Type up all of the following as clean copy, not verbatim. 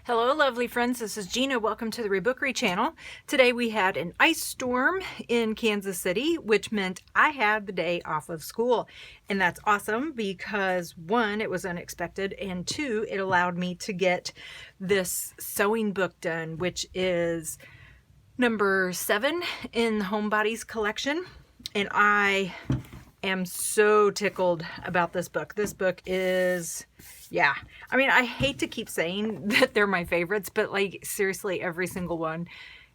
Hello lovely friends, this is Gina. Welcome to the Rebookery channel. Today we had an ice storm in Kansas City, which meant I had the day off of school. And that's awesome because one, it was unexpected, and two, it allowed me to get this sewing book done, which is number 7 in the Homebodies collection. And I am so tickled about this book. This book is, yeah, I mean, I hate to keep saying that they're my favorites, but like seriously, every single one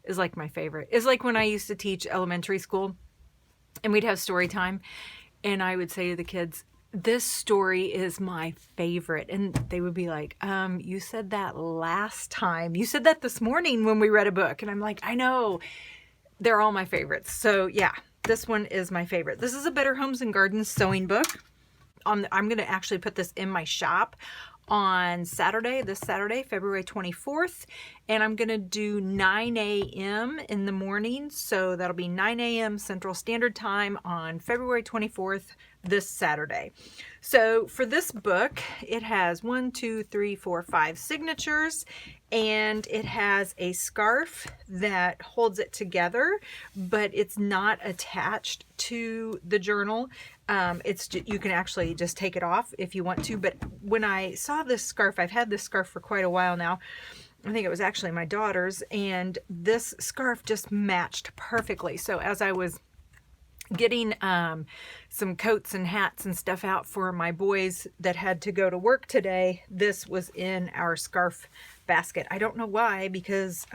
is like my favorite. It's like when I used to teach elementary school and we'd have story time and I would say to the kids, this story is my favorite. And they would be like, you said that last time. You said that this morning when we read a book. And I'm like, I know, they're all my favorites. So yeah, this one is my favorite. This is a Better Homes and Gardens sewing book. I'm going to actually put this in my shop on Saturday, this Saturday, February 24th, and I'm going to do 9 a.m. in the morning, so that'll be 9 a.m. Central Standard Time on February 24th, this Saturday. So for this book, it has 5 signatures, and it has a scarf that holds it together, but it's not attached to the journal. You can actually just take it off if you want to, but when I saw this scarf, I've had this scarf for quite a while now. I think it was actually my daughter's, and this scarf just matched perfectly. So as I was getting some coats and hats and stuff out for my boys that had to go to work today, this was in our scarf basket. I don't know why, because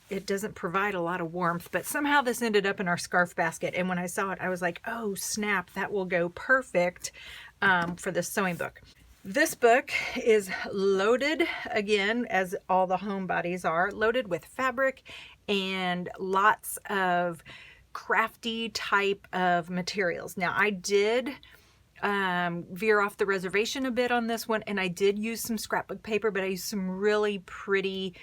it doesn't provide a lot of warmth, but somehow this ended up in our scarf basket. And when I saw it, I was like, oh snap, that will go perfect for this sewing book. This book is loaded, again, as all the Homebodies are, loaded with fabric and lots of crafty type of materials. Now I did veer off the reservation a bit on this one, and I did use some scrapbook paper, but I used some really pretty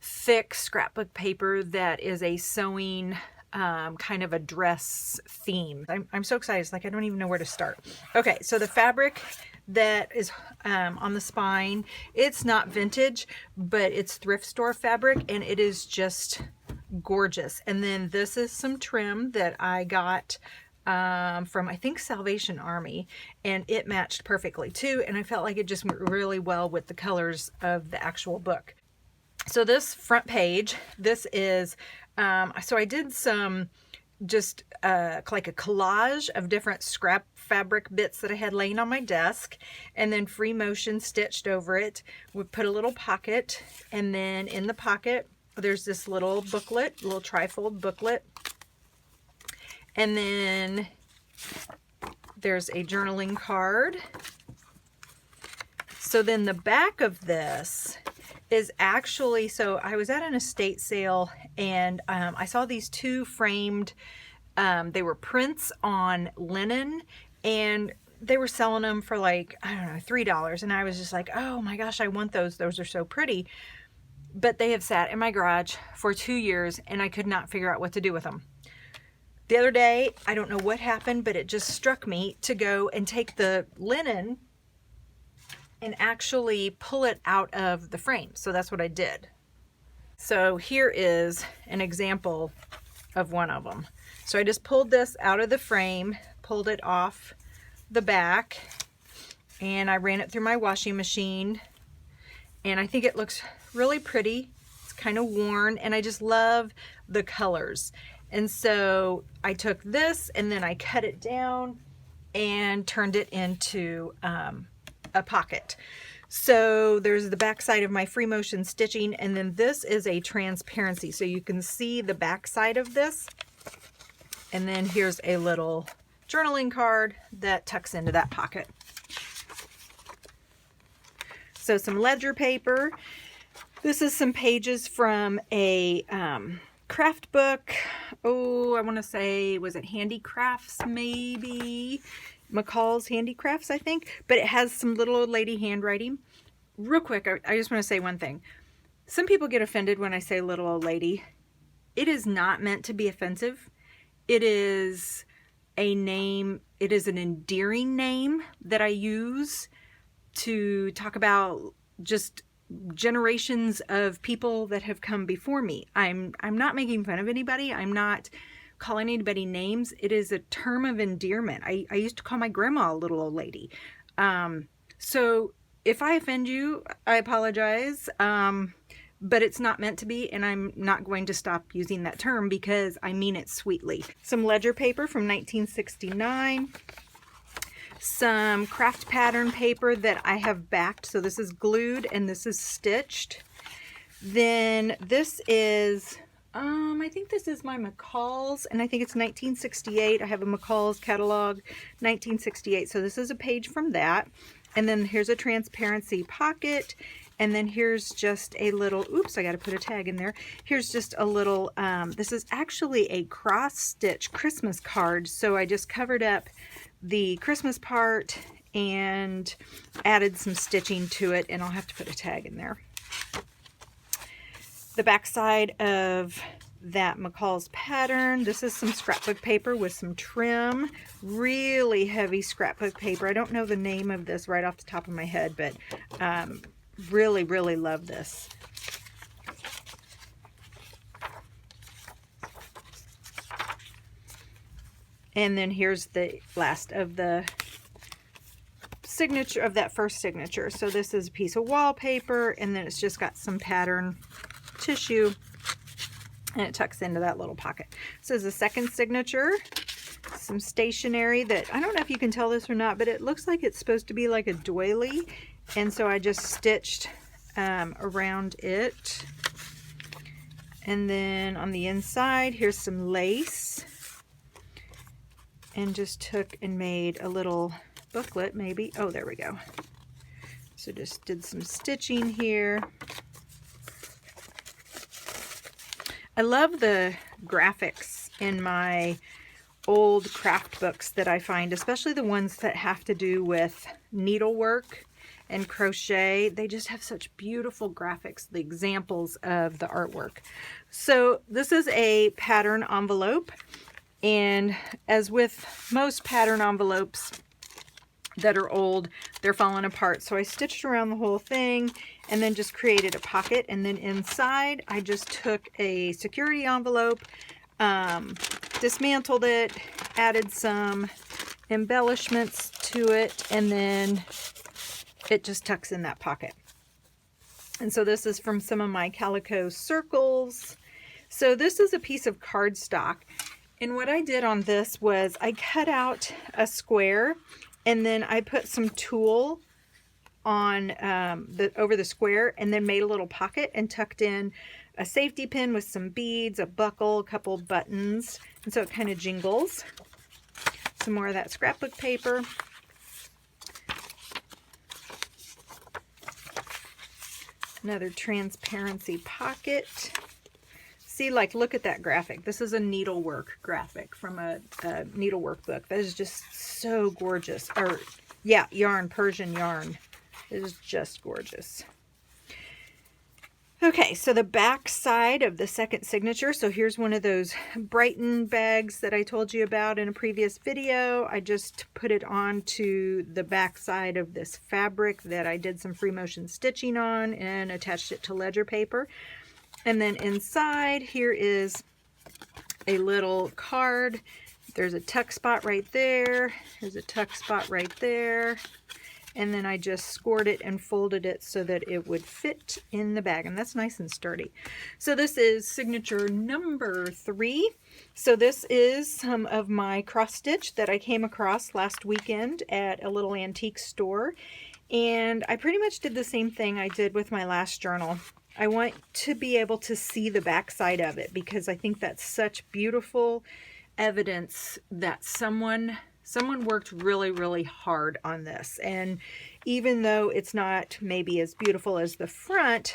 thick scrapbook paper that is a sewing kind of a dress theme. I'm so excited. It's like I don't even know where to start. Okay, so the fabric that is on the spine, it's not vintage, but it's thrift store fabric, and it is just gorgeous. And then this is some trim that I got from, I think, Salvation Army, and it matched perfectly too, and I felt like it just went really well with the colors of the actual book. So this front page, this is, so I did some just like a collage of different scrap fabric bits that I had laying on my desk, and then free motion stitched over it. We put a little pocket, and then in the pocket there's this little booklet, little trifold booklet, and then there's a journaling card. So then the back of this is actually, so I was at an estate sale, and I saw these two framed, they were prints on linen, and they were selling them for like, I don't know, $3. And I was just like, oh my gosh, I want those. Those are so pretty. But they have sat in my garage for 2 years, and I could not figure out what to do with them. The other day, I don't know what happened, but it just struck me to go and take the linen and actually pull it out of the frame. So that's what I did. So here is an example of one of them. So I just pulled this out of the frame, pulled it off the back, and I ran it through my washing machine, and I think it looks really pretty. It's kind of worn, and I just love the colors. And so I took this and then I cut it down and turned it into a pocket. So there's the back side of my free motion stitching, and then this is a transparency, so you can see the back side of this. And then here's a little journaling card that tucks into that pocket. So some ledger paper. This is some pages from a craft book. Oh, I want to say, was it Handicrafts maybe? McCall's Handicrafts, I think, but it has some little old lady handwriting. Real quick, I just want to say one thing. Some people get offended when I say little old lady. It is not meant to be offensive. It is a name, it is an endearing name that I use to talk about just generations of people that have come before me. I'm not making fun of anybody. I'm not calling anybody names. It is a term of endearment. I used to call my grandma a little old lady. So if I offend you, I apologize. But it's not meant to be, and I'm not going to stop using that term because I mean it sweetly. Some ledger paper from 1969. Some craft pattern paper that I have backed. So this is glued and this is stitched. Then this is, I think this is my McCall's, and I think it's 1968. I have a McCall's catalog, 1968. So this is a page from that. And then here's a transparency pocket. And then here's just a little, oops, I got to put a tag in there. Here's just a little, this is actually a cross stitch Christmas card. So I just covered up the Christmas part and added some stitching to it, and I'll have to put a tag in there. The back side of that McCall's pattern, this is some scrapbook paper with some trim, really heavy scrapbook paper. I don't know the name of this right off the top of my head, but really, really love this. And then here's the last of the signature of that first signature. So this is a piece of wallpaper, and then it's just got some pattern tissue, and it tucks into that little pocket. So this is the second signature. Some stationery that, I don't know if you can tell this or not, but it looks like it's supposed to be like a doily. And so I just stitched around it. And then on the inside, here's some lace. And just took and made a little booklet, maybe. Oh, there we go. So just did some stitching here. I love the graphics in my old craft books that I find, especially the ones that have to do with needlework and crochet. They just have such beautiful graphics, the examples of the artwork. So this is a pattern envelope, and as with most pattern envelopes that are old, they're falling apart. So I stitched around the whole thing and then just created a pocket, and then inside I just took a security envelope, dismantled it, added some embellishments to it, and then it just tucks in that pocket. And so this is from some of my calico circles. So this is a piece of cardstock, and what I did on this was I cut out a square, and then I put some tulle on over the square, and then made a little pocket and tucked in a safety pin with some beads, a buckle, a couple buttons, and so it kind of jingles. Some more of that scrapbook paper. Another transparency pocket. See, like, look at that graphic. This is a needlework graphic from a needlework book. That is just so gorgeous. Or, yeah, yarn, Persian yarn. It is just gorgeous. Okay, so the back side of the second signature. So here's one of those Brighton bags that I told you about in a previous video. I just put it onto the back side of this fabric that I did some free motion stitching on and attached it to ledger paper. And then inside here is a little card. There's a tuck spot right there. There's a tuck spot right there. And then I just scored it and folded it so that it would fit in the bag. And that's nice and sturdy. So this is signature number 3. So this is some of my cross stitch that I came across last weekend at a little antique store. And I pretty much did the same thing I did with my last journal. I want to be able to see the back side of it because I think that's such beautiful evidence that someone worked really, really hard on this. And even though it's not maybe as beautiful as the front,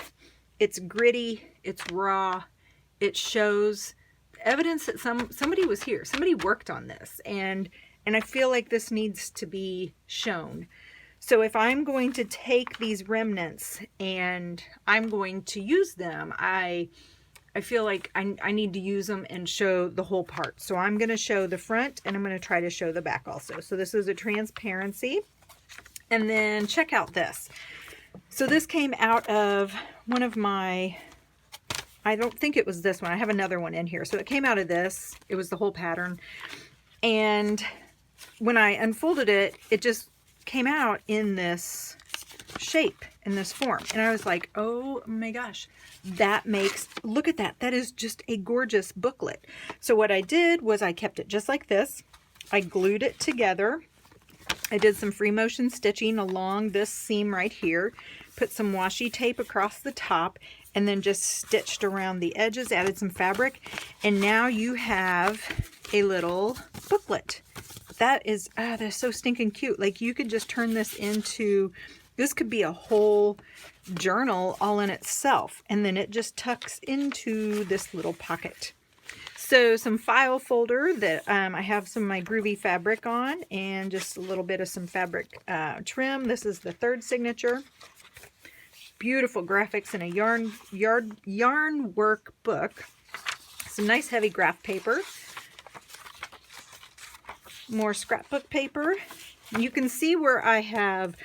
it's gritty, it's raw, it shows evidence that somebody was here, somebody worked on this, and I feel like this needs to be shown. So if I'm going to take these remnants and I'm going to use them, I feel like I need to use them and show the whole part. So I'm going to show the front, and I'm going to try to show the back also. So this is a transparency. And then check out this. So this came out of one of my, I don't think it was this one. I have another one in here. So it came out of this. It was the whole pattern. And when I unfolded it, it just came out in this shape, in this form. And I was like, oh my gosh, that makes, look at that. That is just a gorgeous booklet. So what I did was I kept it just like this. I glued it together. I did some free motion stitching along this seam right here, put some washi tape across the top, and then just stitched around the edges, added some fabric, and now you have a little booklet. That is, that's so stinking cute. Like, you could just turn this into, this could be a whole journal all in itself, and then it just tucks into this little pocket. So some file folder that I have some of my groovy fabric on, and just a little bit of some fabric trim. This is the third signature. Beautiful graphics in a yarn work book. Some nice heavy graph paper. More scrapbook paper. You can see where I have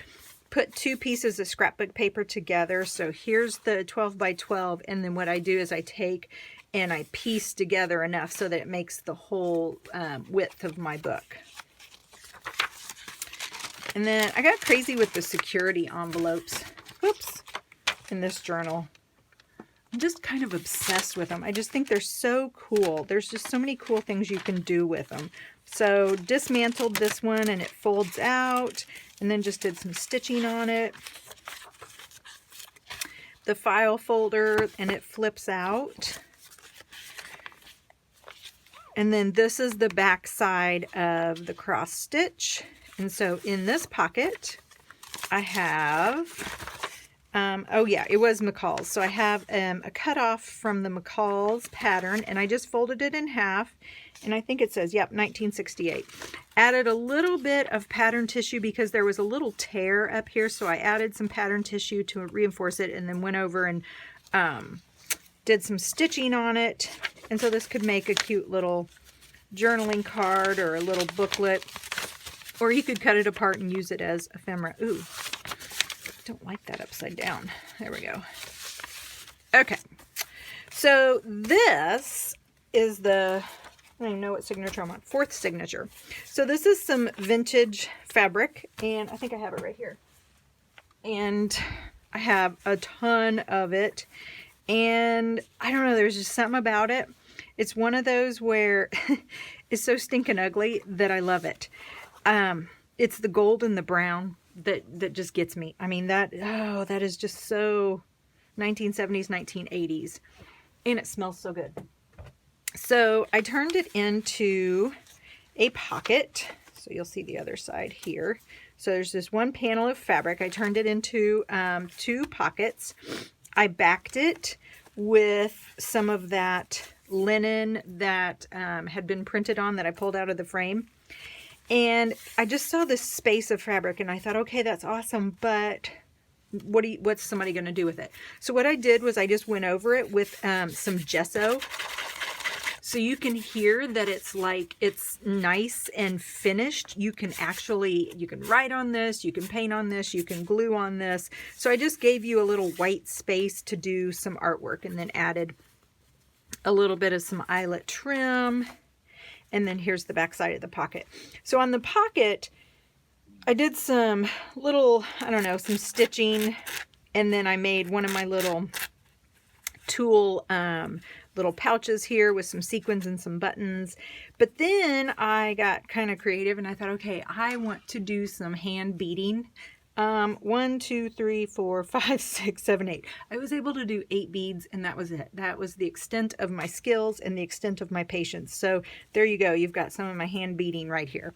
put two pieces of scrapbook paper together. So here's the 12 by 12, and then what I do is I take and I piece together enough so that it makes the whole width of my book. And then I got crazy with the security envelopes. Whoops. In this journal. I'm just kind of obsessed with them. I just think they're so cool. There's just so many cool things you can do with them. So dismantled this one and it folds out, and then just did some stitching on it. The file folder, and it flips out. And then this is the back side of the cross stitch. And so in this pocket, I have, oh yeah, it was McCall's. So I have a cutoff from the McCall's pattern, and I just folded it in half. And I think it says, yep, 1968. Added a little bit of pattern tissue because there was a little tear up here. So I added some pattern tissue to reinforce it, and then went over and did some stitching on it. And so this could make a cute little journaling card or a little booklet, or you could cut it apart and use it as ephemera. Ooh, don't like that upside down. There we go. Okay, so this is the, I don't even know what signature I'm on, fourth signature. So this is some vintage fabric, and I think I have it right here. And I have a ton of it. And I don't know, there's just something about it. It's one of those where it's so stinking ugly that I love it. It's the gold and the brown that just gets me. I mean, that is just so 1970s, 1980s. And it smells so good. So I turned it into a pocket. So you'll see the other side here. So there's this one panel of fabric. I turned it into 2 pockets. I backed it with some of that linen that had been printed on that I pulled out of the frame. And I just saw this space of fabric and I thought, okay, that's awesome, but what's somebody going to do with it? So what I did was I just went over it with some gesso. So you can hear that it's like, it's nice and finished. You can write on this, you can paint on this, you can glue on this. So I just gave you a little white space to do some artwork, and then added a little bit of some eyelet trim. And then here's the back side of the pocket. So on the pocket, I did some little, I don't know, some stitching. And then I made one of my little tulle little pouches here with some sequins and some buttons. But then I got kind of creative and I thought, okay, I want to do some hand beading. 1, 2, 3, 4, 5, 6, 7, 8. I was able to do 8 beads, and that was it. That was the extent of my skills and the extent of my patience. So there you go. You've got some of my hand beading right here.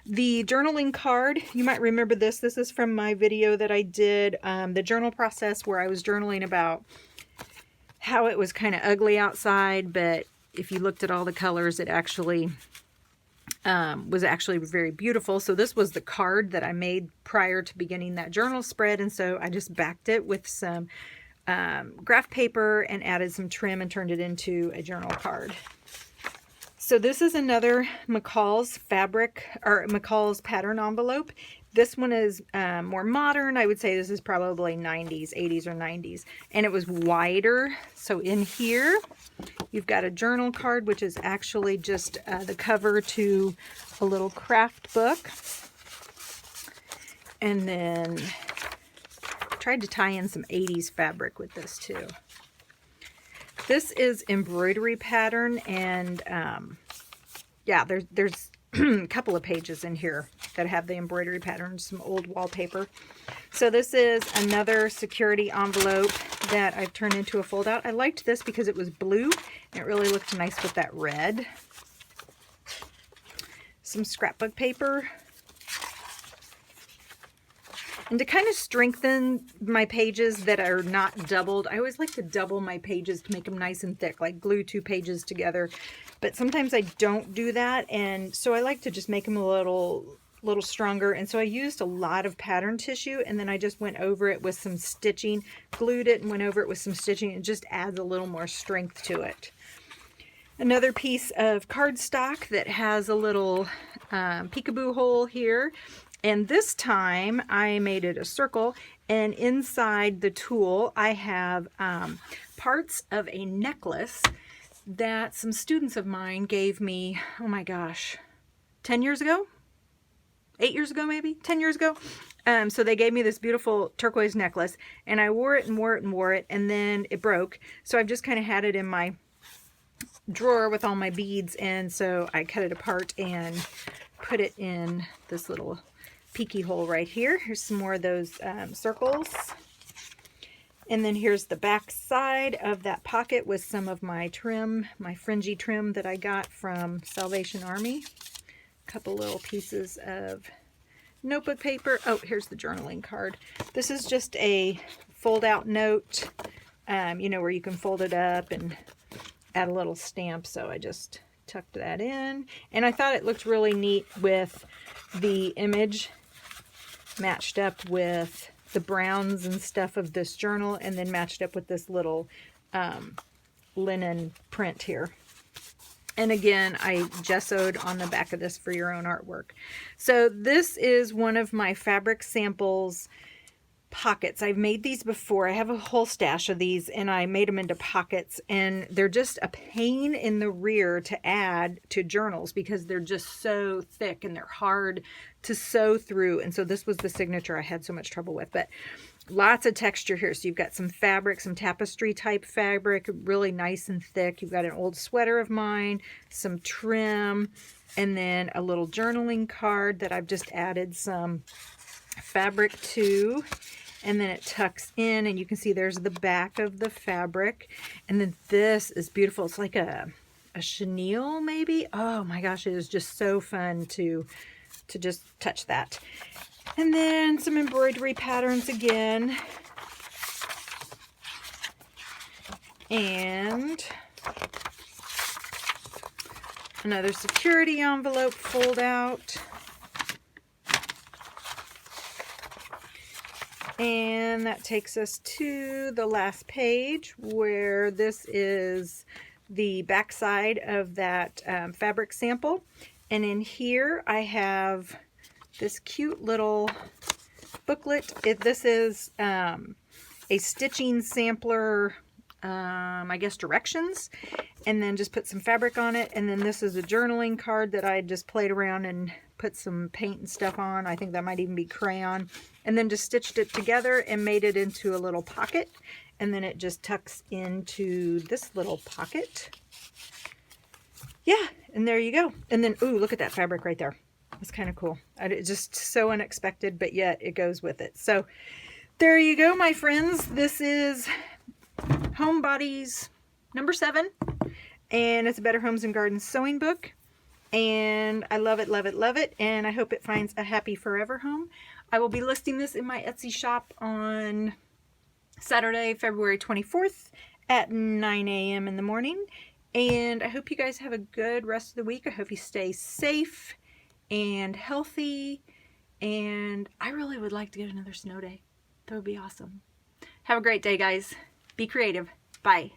The journaling card, you might remember this. This is from my video that I did, the journal process, where I was journaling about how it was kind of ugly outside, but if you looked at all the colors, it actually was actually very beautiful. So this was the card that I made prior to beginning that journal spread, and so I just backed it with some graph paper and added some trim and turned it into a journal card. So this is another McCall's fabric, or McCall's pattern envelope. This one is more modern. I would say this is probably 90s, 80s or 90s. And it was wider. So in here, you've got a journal card, which is actually just the cover to a little craft book. And then tried to tie in some 80s fabric with this too. This is embroidery pattern, and yeah, there's a couple of pages in here that have the embroidery pattern, some old wallpaper. So this is another security envelope that I've turned into a fold out. I liked this because it was blue and it really looked nice with that red. Some scrapbook paper. And to kind of strengthen my pages that are not doubled, I always like to double my pages to make them nice and thick, like glue 2 pages together. But sometimes I don't do that, and so I like to just make them a little stronger. And so I used a lot of pattern tissue, and then I just went over it with some stitching, glued it and went over it with some stitching. It just adds a little more strength to it. Another piece of cardstock that has a little peekaboo hole here. And this time I made it a circle, and inside the tool I have parts of a necklace that some students of mine gave me, oh my gosh, 10 years ago? 8 years ago maybe? 10 years ago? So they gave me this beautiful turquoise necklace, and I wore it and wore it and wore it, and then it broke. So I've just kind of had it in my drawer with all my beads, and so I cut it apart and put it in this little peeky hole right here. Here's some more of those circles. And then here's the back side of that pocket with some of my trim, my fringy trim that I got from Salvation Army. A couple little pieces of notebook paper. Oh, here's the journaling card. This is just a fold out note, you know, where you can fold it up and add a little stamp. So I just tucked that in. And I thought it looked really neat with the image matched up with the browns and stuff of this journal, and then matched up with this little linen print here. And again, I gessoed on the back of this for your own artwork. So this is one of my fabric samples pockets. I've made these before. I have a whole stash of these, and I made them into pockets, and they're just a pain in the rear to add to journals because they're just so thick and they're hard to sew through. And so this was the signature I had so much trouble with, but lots of texture here. So you've got some fabric, some tapestry type fabric, really nice and thick. You've got an old sweater of mine, some trim, and then a little journaling card that I've just added some fabric to. And then it tucks in, and you can see there's the back of the fabric. And then this is beautiful. It's like a chenille maybe. Oh my gosh, it is just so fun to just touch that. And then some embroidery patterns again. And another security envelope fold out. And that takes us to the last page, where this is the back side of that fabric sample. And in here I have this cute little booklet. This is a stitching sampler, I guess directions, and then just put some fabric on it. And then this is a journaling card that I just played around and put some paint and stuff on. I think that might even be crayon. And then just stitched it together and made it into a little pocket. And then it just tucks into this little pocket. Yeah, and there you go. And then, ooh, look at that fabric right there. That's kind of cool. It's just so unexpected, but yet it goes with it. So there you go, my friends. This is Homebodies number 7. And it's a Better Homes and Gardens sewing book. And I love it, love it, love it. And I hope it finds a happy forever home. I will be listing this in my Etsy shop on Saturday, February 24th at 9 a.m. in the morning. And I hope you guys have a good rest of the week. I hope you stay safe and healthy. And I really would like to get another snow day. That would be awesome. Have a great day, guys. Be creative. Bye.